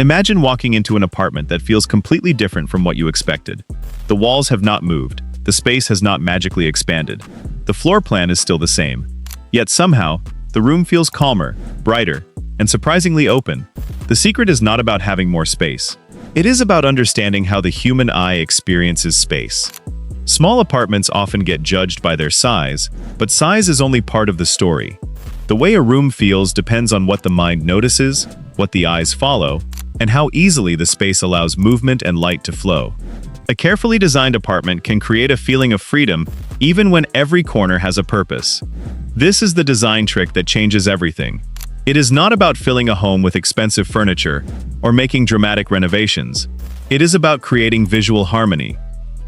Imagine walking into an apartment that feels completely different from what you expected. The walls have not moved, the space has not magically expanded. The floor plan is still the same. Yet somehow, the room feels calmer, brighter, and surprisingly open. The secret is not about having more space. It is about understanding how the human eye experiences space. Small apartments often get judged by their size, but size is only part of the story. The way a room feels depends on what the mind notices, what the eyes follow, and how easily the space allows movement and light to flow. A carefully designed apartment can create a feeling of freedom even when every corner has a purpose. This is the design trick that changes everything. It is not about filling a home with expensive furniture or making dramatic renovations. It is about creating visual harmony.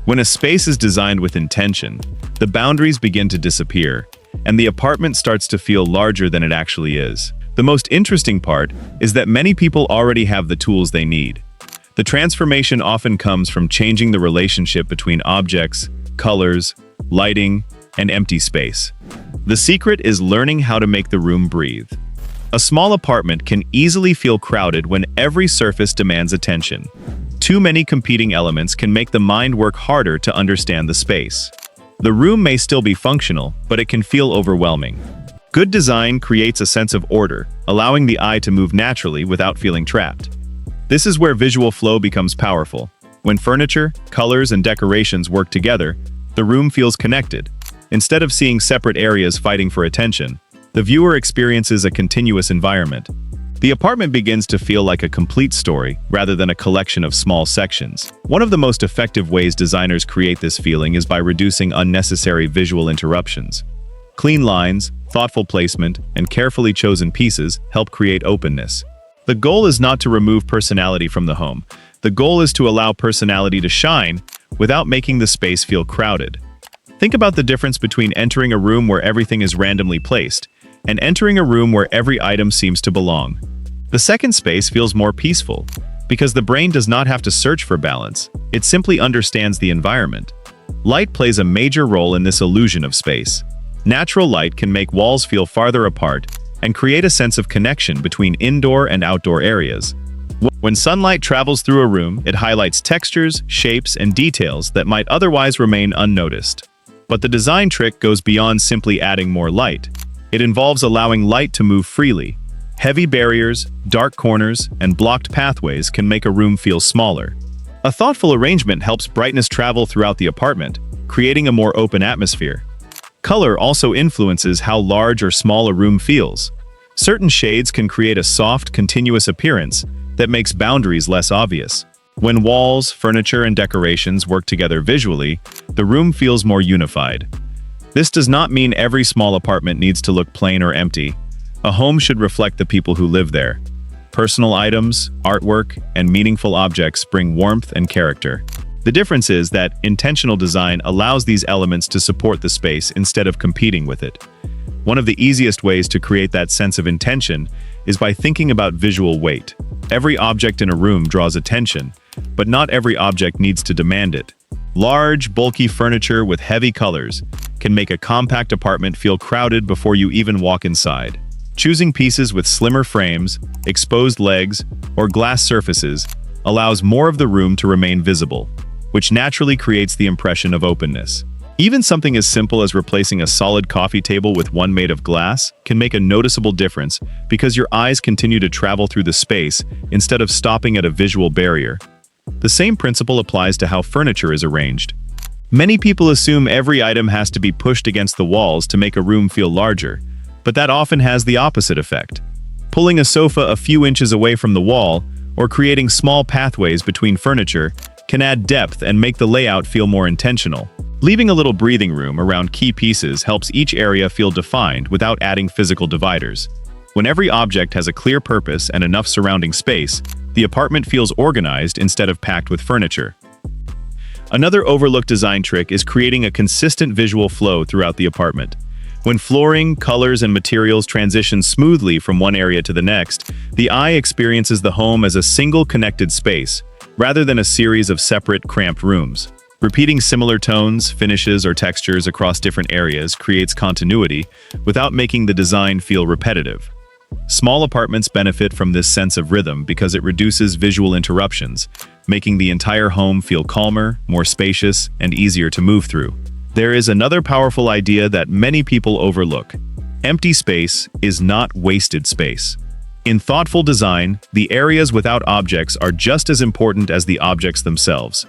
When a space is designed with intention, the boundaries begin to disappear, and the apartment starts to feel larger than it actually is. The most interesting part is that many people already have the tools they need. The transformation often comes from changing the relationship between objects, colors, lighting, and empty space. The secret is learning how to make the room breathe. A small apartment can easily feel crowded when every surface demands attention. Too many competing elements can make the mind work harder to understand the space. The room may still be functional, but it can feel overwhelming. Good design creates a sense of order, allowing the eye to move naturally without feeling trapped. This is where visual flow becomes powerful. When furniture, colors, and decorations work together, the room feels connected. Instead of seeing separate areas fighting for attention, the viewer experiences a continuous environment. The apartment begins to feel like a complete story rather than a collection of small sections. One of the most effective ways designers create this feeling is by reducing unnecessary visual interruptions. Clean lines, thoughtful placement, and carefully chosen pieces help create openness. The goal is not to remove personality from the home. The goal is to allow personality to shine without making the space feel crowded. Think about the difference between entering a room where everything is randomly placed and entering a room where every item seems to belong. The second space feels more peaceful because the brain does not have to search for balance. It simply understands the environment. Light plays a major role in this illusion of space. Natural light can make walls feel farther apart and create a sense of connection between indoor and outdoor areas. When sunlight travels through a room, it highlights textures, shapes, and details that might otherwise remain unnoticed. But the design trick goes beyond simply adding more light. It involves allowing light to move freely. Heavy barriers, dark corners, and blocked pathways can make a room feel smaller. A thoughtful arrangement helps brightness travel throughout the apartment, creating a more open atmosphere. Color also influences how large or small a room feels. Certain shades can create a soft, continuous appearance that makes boundaries less obvious. When walls, furniture, and decorations work together visually, the room feels more unified. This does not mean every small apartment needs to look plain or empty. A home should reflect the people who live there. Personal items, artwork, and meaningful objects bring warmth and character. The difference is that intentional design allows these elements to support the space instead of competing with it. One of the easiest ways to create that sense of intention is by thinking about visual weight. Every object in a room draws attention, but not every object needs to demand it. Large, bulky furniture with heavy colors can make a compact apartment feel crowded before you even walk inside. Choosing pieces with slimmer frames, exposed legs, or glass surfaces allows more of the room to remain visible, which naturally creates the impression of openness. Even something as simple as replacing a solid coffee table with one made of glass can make a noticeable difference because your eyes continue to travel through the space instead of stopping at a visual barrier. The same principle applies to how furniture is arranged. Many people assume every item has to be pushed against the walls to make a room feel larger, but that often has the opposite effect. Pulling a sofa a few inches away from the wall or creating small pathways between furniture can add depth and make the layout feel more intentional. Leaving a little breathing room around key pieces helps each area feel defined without adding physical dividers. When every object has a clear purpose and enough surrounding space, the apartment feels organized instead of packed with furniture. Another overlooked design trick is creating a consistent visual flow throughout the apartment. When flooring, colors, and materials transition smoothly from one area to the next, the eye experiences the home as a single connected space, rather than a series of separate, cramped rooms. Repeating similar tones, finishes, or textures across different areas creates continuity without making the design feel repetitive. Small apartments benefit from this sense of rhythm because it reduces visual interruptions, making the entire home feel calmer, more spacious, and easier to move through. There is another powerful idea that many people overlook. Empty space is not wasted space. In thoughtful design, the areas without objects are just as important as the objects themselves.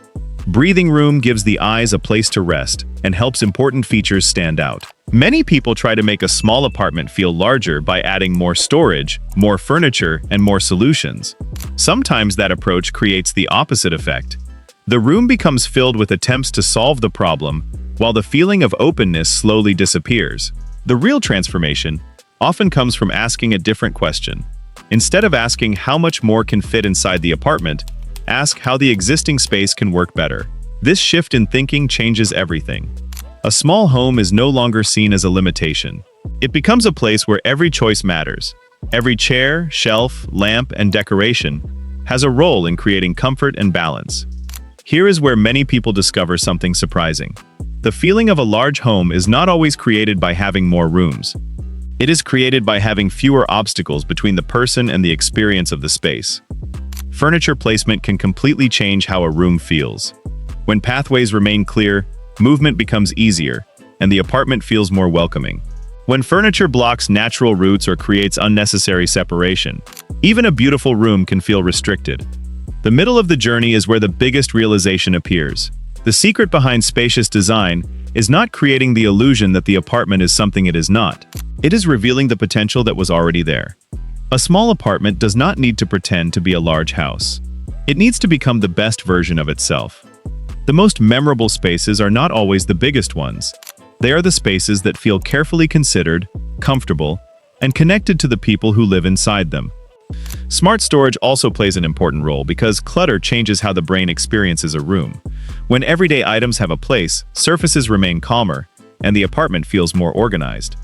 Breathing room gives the eyes a place to rest and helps important features stand out. Many people try to make a small apartment feel larger by adding more storage, more furniture, and more solutions. Sometimes that approach creates the opposite effect. The room becomes filled with attempts to solve the problem, while the feeling of openness slowly disappears. The real transformation often comes from asking a different question. Instead of asking how much more can fit inside the apartment, ask how the existing space can work better. This shift in thinking changes everything. A small home is no longer seen as a limitation. It becomes a place where every choice matters. Every chair, shelf, lamp, and decoration has a role in creating comfort and balance. Here is where many people discover something surprising. The feeling of a large home is not always created by having more rooms. It is created by having fewer obstacles between the person and the experience of the space. Furniture placement can completely change how a room feels. When pathways remain clear, movement becomes easier, and the apartment feels more welcoming. When furniture blocks natural routes or creates unnecessary separation, even a beautiful room can feel restricted. The middle of the journey is where the biggest realization appears. The secret behind spacious design is not creating the illusion that the apartment is something it is not. It is revealing the potential that was already there. A small apartment does not need to pretend to be a large house. It needs to become the best version of itself. The most memorable spaces are not always the biggest ones. They are the spaces that feel carefully considered, comfortable, and connected to the people who live inside them. Smart storage also plays an important role because clutter changes how the brain experiences a room. When everyday items have a place, surfaces remain calmer, and the apartment feels more organized.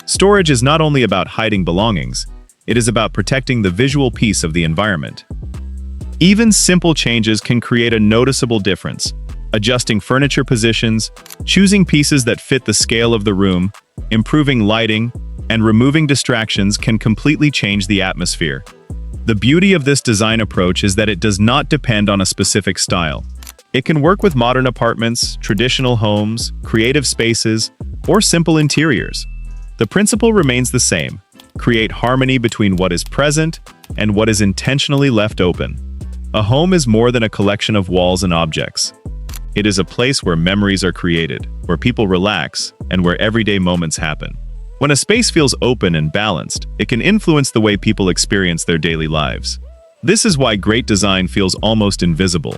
Storage is not only about hiding belongings, it is about protecting the visual peace of the environment. Even simple changes can create a noticeable difference. Adjusting furniture positions, choosing pieces that fit the scale of the room, improving lighting, and removing distractions can completely change the atmosphere. The beauty of this design approach is that it does not depend on a specific style. It can work with modern apartments, traditional homes, creative spaces, or simple interiors. The principle remains the same: create harmony between what is present and what is intentionally left open. A home is more than a collection of walls and objects. It is a place where memories are created, where people relax, and where everyday moments happen. When a space feels open and balanced, it can influence the way people experience their daily lives. This is why great design feels almost invisible.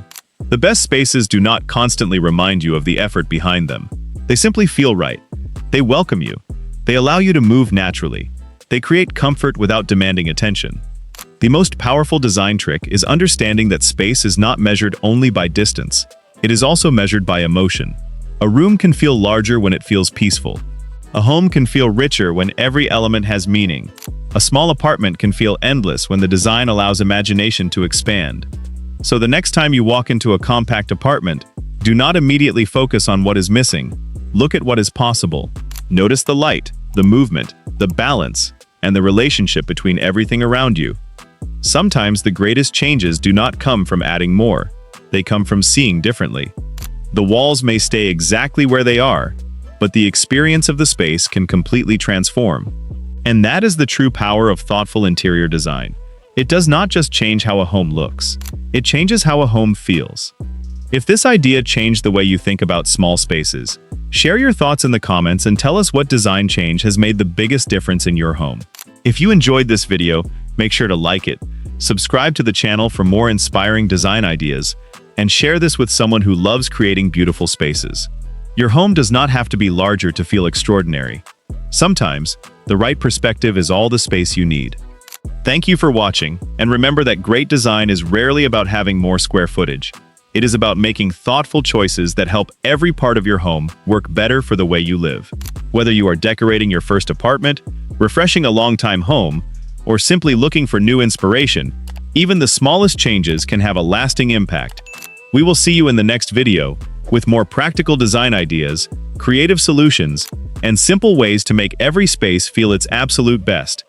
The best spaces do not constantly remind you of the effort behind them. They simply feel right. They welcome you. They allow you to move naturally. They create comfort without demanding attention. The most powerful design trick is understanding that space is not measured only by distance. It is also measured by emotion. A room can feel larger when it feels peaceful. A home can feel richer when every element has meaning. A small apartment can feel endless when the design allows imagination to expand. So the next time you walk into a compact apartment, do not immediately focus on what is missing. Look at what is possible. Notice the light, the movement, the balance, and the relationship between everything around you. Sometimes the greatest changes do not come from adding more. They come from seeing differently. The walls may stay exactly where they are, but the experience of the space can completely transform. And that is the true power of thoughtful interior design. It does not just change how a home looks, it changes how a home feels. If this idea changed the way you think about small spaces, share your thoughts in the comments and tell us what design change has made the biggest difference in your home. If you enjoyed this video, make sure to like it, subscribe to the channel for more inspiring design ideas, and share this with someone who loves creating beautiful spaces. Your home does not have to be larger to feel extraordinary. Sometimes, the right perspective is all the space you need. Thank you for watching, and remember that great design is rarely about having more square footage. It is about making thoughtful choices that help every part of your home work better for the way you live. Whether you are decorating your first apartment, refreshing a long-time home, or simply looking for new inspiration, even the smallest changes can have a lasting impact. We will see you in the next video with more practical design ideas, creative solutions, and simple ways to make every space feel its absolute best.